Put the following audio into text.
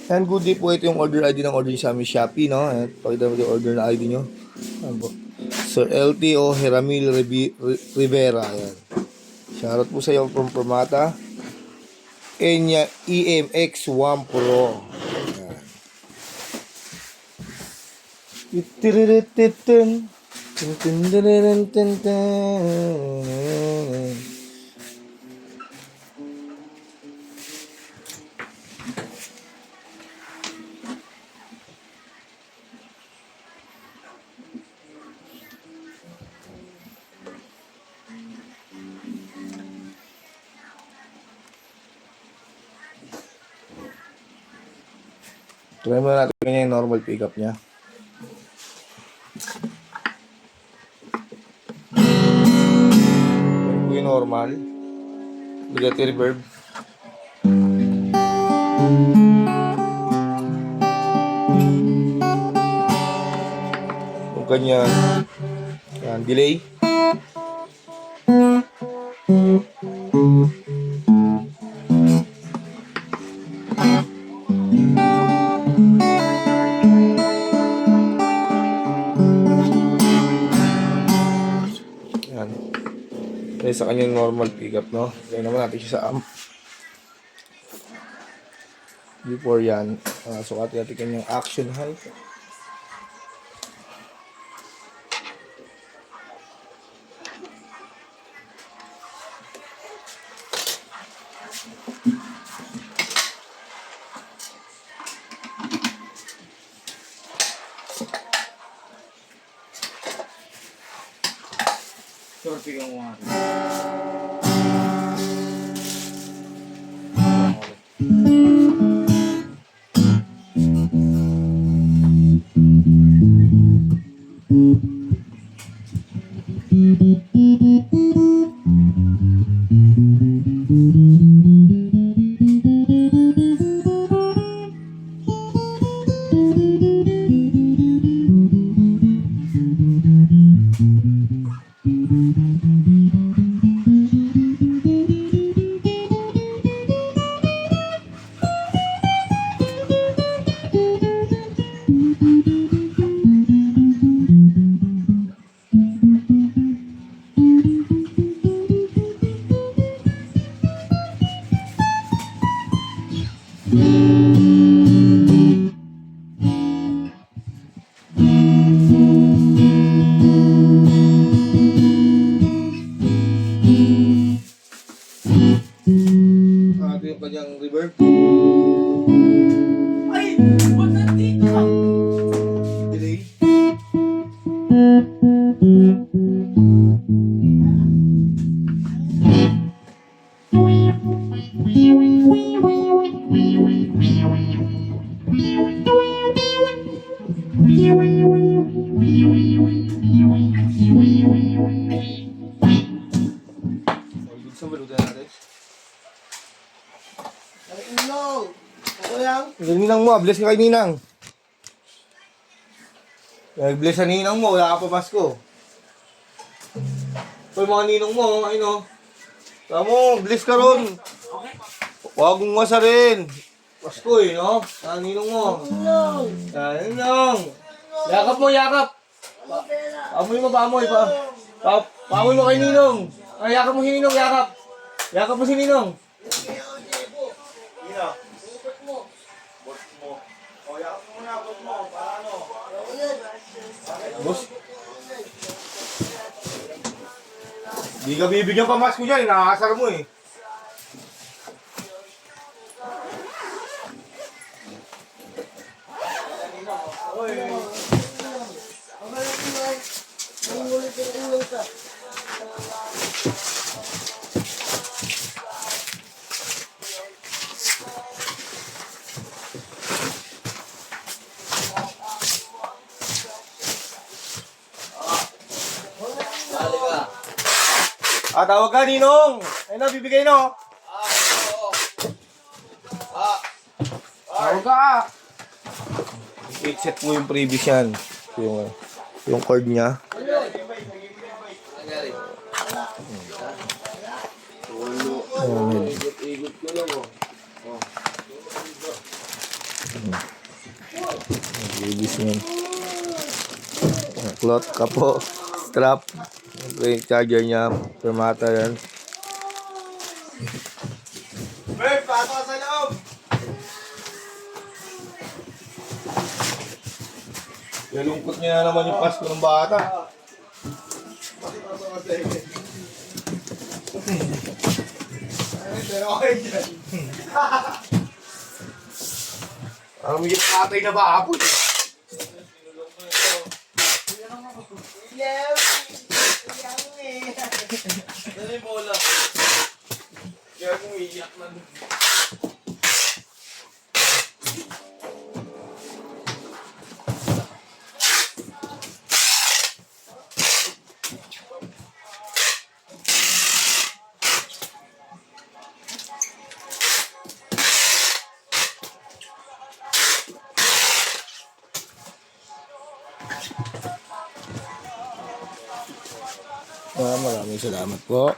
And good day po, ito yung order ID ng order niyo sa aming Shopee, no? Ayan, pakita mo yung order na ID nyo. Ayan po. Sir LTO Heramil Rivera. Ayan. Shoutout po sa iyo from Permata. Enya EMX1 Pro. Ayan. Titiriritin. Try muna natin kanya yung normal pickup niya. Yan po yung normal. Bigati reverb. Yung kanya yan, delay. Yan. Dahil sa kanyang normal pickup, no? Kaya naman natin siya sa amp. Before yan, sukatin natin kanyang action height. Sorry ka mo nga. Ito yung kanyang reverb. Ay! Ba't nandito ka? Delay. Sa balutan natin. Ninang mo, bless ka kay Ninang. Bless sa Ninang mo, wala ka pa Pasko. Kung mga Ninong mo, ayun o. Tamo, bless ka ron. Huwag mong masa rin. Pasko eh, no? Ah, Ninong mo. Ah, Ninong. Yakap mo, yakap. Paamoy mo, paamoy. Paamoy mo kay Ninong. Ah, yakap mo si Ninong, yakap. Yakap mo si Ninong. Boss. Di ka bibigyan pa mas ko dyan, nakakasar mo eh. Tawag ka, Ninong! Ayun na, bibigay no! Tawag ka! I-set mo yung previous yan. Yung cord niya. Igot ko lang oh. service niyan. Cloth, kapo, strap. Okay, charger niya. Permata yan. Bert, pasok sa loob! Nalungkot niya na naman yung Pasko ng bata. Pero okay dyan. Parang may katay na ba apoy? Dali bola. Kaya kung iyak na. Maraming salamat po.